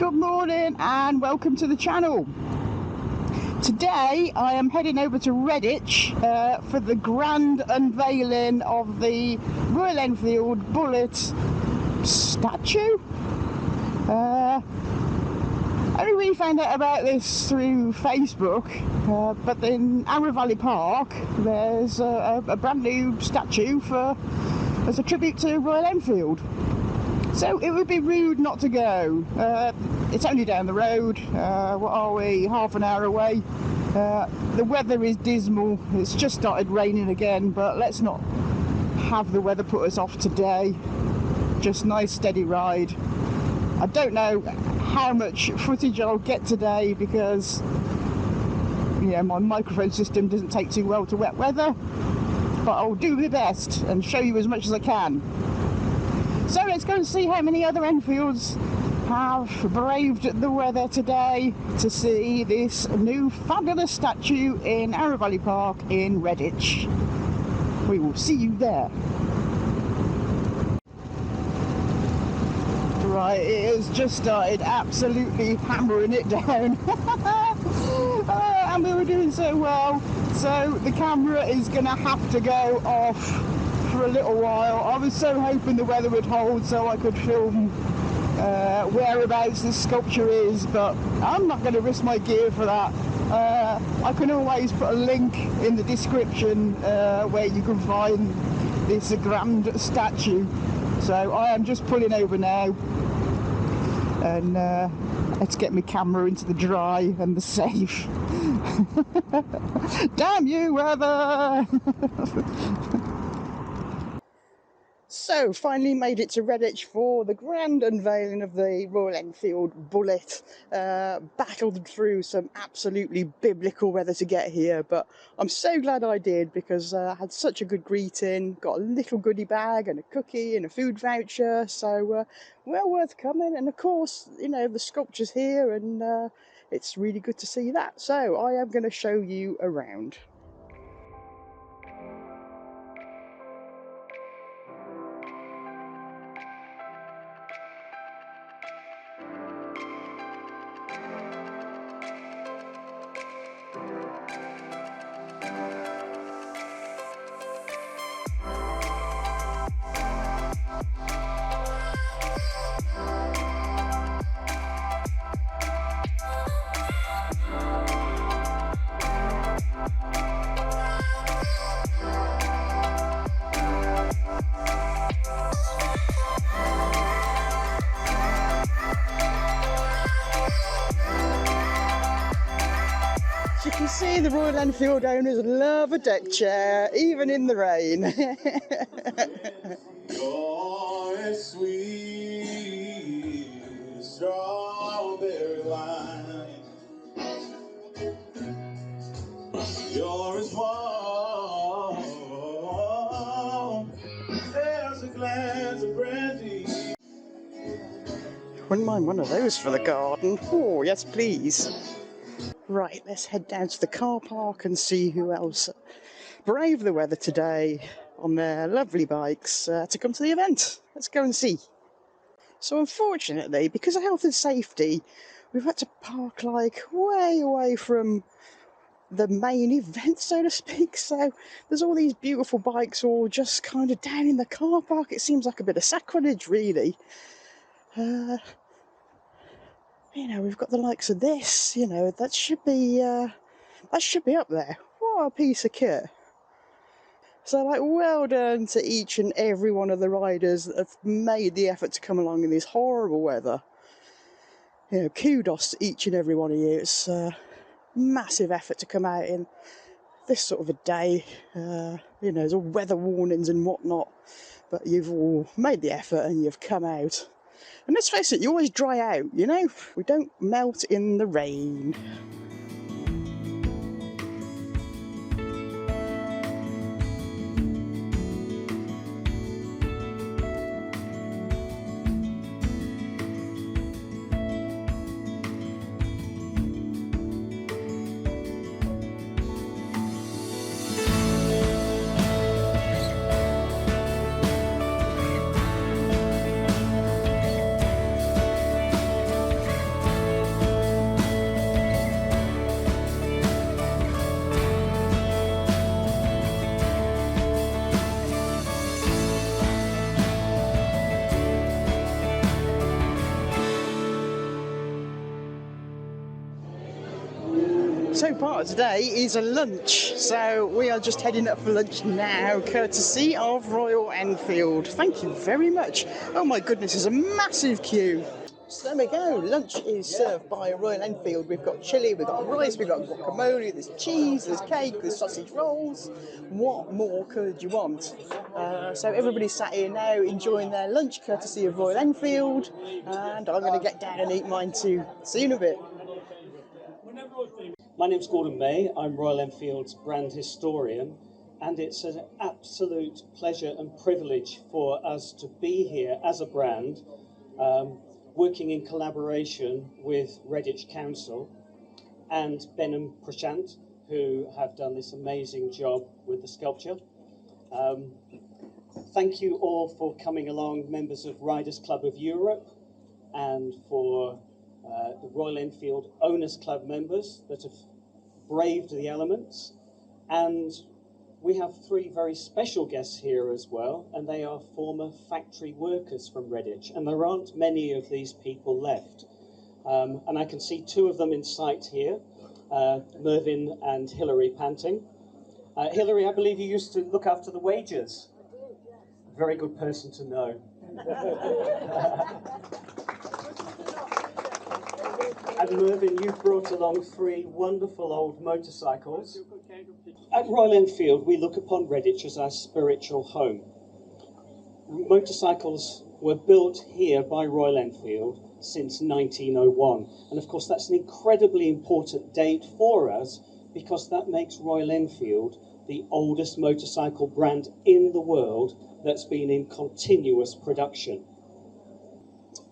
Good morning and welcome to the channel. Today I am heading over to Redditch for the grand unveiling of the Royal Enfield Bullet statue. I only really found out about this through Facebook, but in Arrow Valley Park there's a brand new statue as a tribute to Royal Enfield. So it would be rude not to go. It's only down the road. What are we? Half an hour away. The weather is dismal. It's just started raining again, but let's not have the weather put us off today. Just nice steady ride. I don't know how much footage I'll get today because my microphone system doesn't take too well to wet weather, but I'll do my best and show you as much as I can. So let's go and see how many other Enfields have braved the weather today to see this new fabulous statue in Arrow Valley Park in Redditch. We will see you there. Right, it has just started absolutely hammering it down. And we were doing so well, so the camera is going to have to go off for a little while. I was so hoping the weather would hold so I could film whereabouts this sculpture is, but I'm not going to risk my gear for that. I can always put a link in the description where you can find this grand statue. So I am just pulling over now and let's get my camera into the dry and the safe. Damn you, weather! So, finally made it to Redditch for the grand unveiling of the Royal Enfield Bullet. Battled through some absolutely biblical weather to get here, but I'm so glad I did because I had such a good greeting, got a little goodie bag and a cookie and a food voucher, so well worth coming. And of course, the sculpture's here and it's really good to see that. So, I am going to show you around. As you can see, the Royal Enfield owners love a deck chair, even in the rain. You're as sweet as strawberry wine. You're as warm as a glass of brandy. Wouldn't mind one of those for the garden. Oh, yes, please. Right, let's head down to the car park and see who else braved the weather today on their lovely bikes to come to the event. Let's go and see. So unfortunately, because of health and safety, we've had to park like way away from the main event, so to speak. So there's all these beautiful bikes all just kind of down in the car park. It seems like a bit of sacrilege, really. We've got the likes of this, that should be up there. What a piece of kit. So, well done to each and every one of the riders that have made the effort to come along in this horrible weather. Kudos to each and every one of you. It's a massive effort to come out in this sort of a day. There's all weather warnings and whatnot, but you've all made the effort and you've come out. And let's face it, you always dry out, we don't melt in the rain. So part of today is a lunch, so we are just heading up for lunch now, courtesy of Royal Enfield. Thank you very much. Oh my goodness, there's a massive queue. So there we go, lunch is served by Royal Enfield. We've got chilli, we've got rice, we've got guacamole, there's cheese, there's cake, there's sausage rolls. What more could you want? So everybody's sat here now enjoying their lunch courtesy of Royal Enfield, and I'm going to get down and eat mine too. See you in a bit. My name's Gordon May, I'm Royal Enfield's brand historian, and it's an absolute pleasure and privilege for us to be here as a brand, working in collaboration with Redditch Council and Benham Prashant, who have done this amazing job with the sculpture. Thank you all for coming along, members of Riders Club of Europe, and for the Royal Enfield Owners Club members that have braved the elements. And we have three very special guests here as well, and they are former factory workers from Redditch, and there aren't many of these people left. And I can see two of them in sight here, Mervyn and Hilary Panting. Hilary, I believe you used to look after the wages. Very good person to know. And Mervyn, you've brought along three wonderful old motorcycles. At Royal Enfield, we look upon Redditch as our spiritual home. Motorcycles were built here by Royal Enfield since 1901. And of course, that's an incredibly important date for us because that makes Royal Enfield the oldest motorcycle brand in the world that's been in continuous production.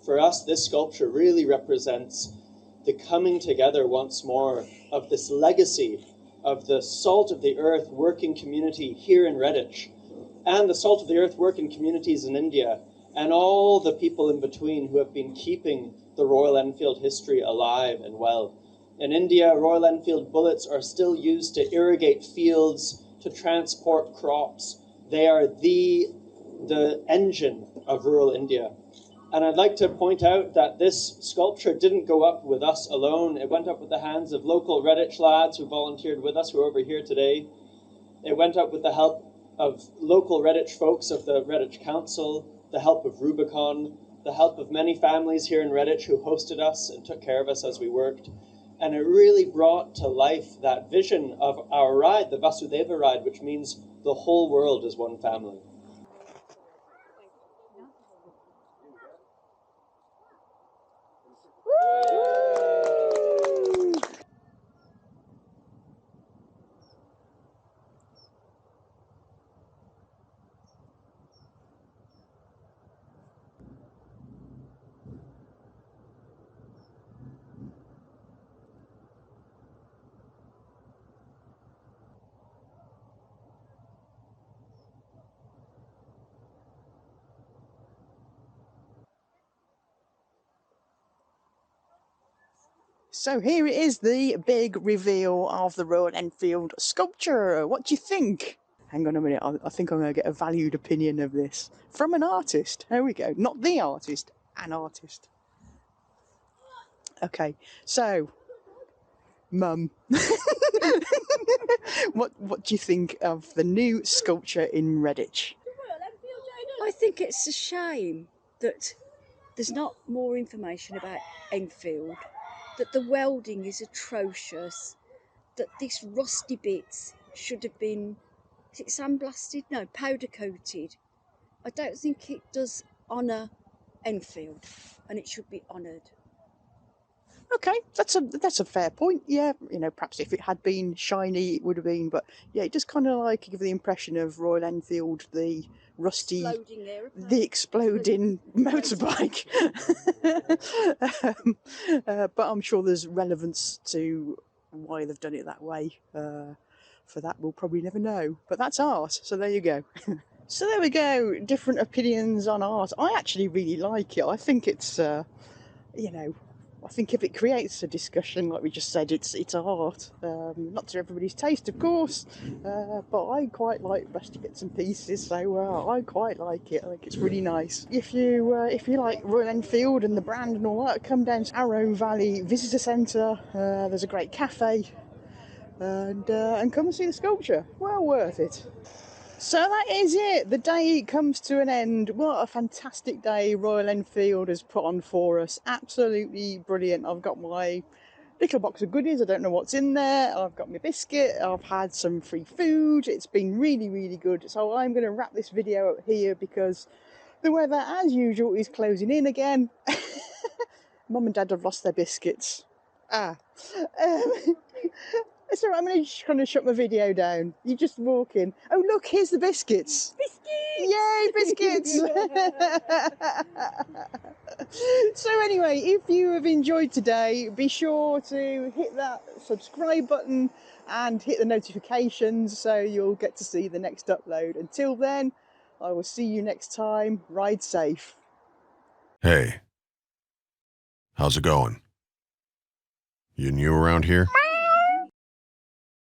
For us, this sculpture really represents the coming together once more of this legacy of the salt of the earth working community here in Redditch, and the salt of the earth working communities in India, and all the people in between who have been keeping the Royal Enfield history alive and well. In India, Royal Enfield bullets are still used to irrigate fields, to transport crops. They are the engine of rural India. And I'd like to point out that this sculpture didn't go up with us alone. It went up with the hands of local Redditch lads who volunteered with us, who are over here today. It went up with the help of local Redditch folks of the Redditch Council, the help of Rubicon, the help of many families here in Redditch who hosted us and took care of us as we worked. And it really brought to life that vision of our ride, the Vasudeva ride, which means the whole world is one family. So here it is, the big reveal of the Royal Enfield sculpture. What do you think? Hang on a minute, I think I'm going to get a valued opinion of this from an artist. There we go. Not the artist, an artist. Okay, so, Mum, what do you think of the new sculpture in Redditch? I think it's a shame that there's not more information about Enfield, that the welding is atrocious, that these rusty bits should have been, is it sandblasted? No, powder coated. I don't think it does honour Enfield, and it should be honoured. Okay, that's a fair point. Yeah, you know, perhaps if it had been shiny, it would have been. But yeah, it just kind of like give the impression of Royal Enfield, the rusty, the exploding motorbike. But I'm sure there's relevance to why they've done it that way. For that, we'll probably never know. But that's art, so there you go. So there we go. Different opinions on art. I actually really like it. I think it's, you know. I think if it creates a discussion, like we just said, it's art. Not to everybody's taste, of course, but I quite like rusty bits and pieces, so I quite like it. I think it's really nice. If you like Royal Enfield and the brand and all that, come down to Arrow Valley Visitor Centre. There's a great cafe. and come and see the sculpture. Well worth it. So that is it. The day comes to an end. What a fantastic day Royal Enfield has put on for us. Absolutely brilliant. I've got my little box of goodies. I don't know what's in there. I've got my biscuit. I've had some free food. It's been really, really good. So I'm going to wrap this video up here because the weather, as usual, is closing in again. Mum and Dad have lost their biscuits. So I'm going to kind of shut my video down. You just walk in. Oh, look, here's the biscuits. Biscuits! Yay, biscuits! So anyway, if you have enjoyed today, be sure to hit that subscribe button and hit the notifications so you'll get to see the next upload. Until then, I will see you next time. Ride safe. Hey, how's it going? You new around here?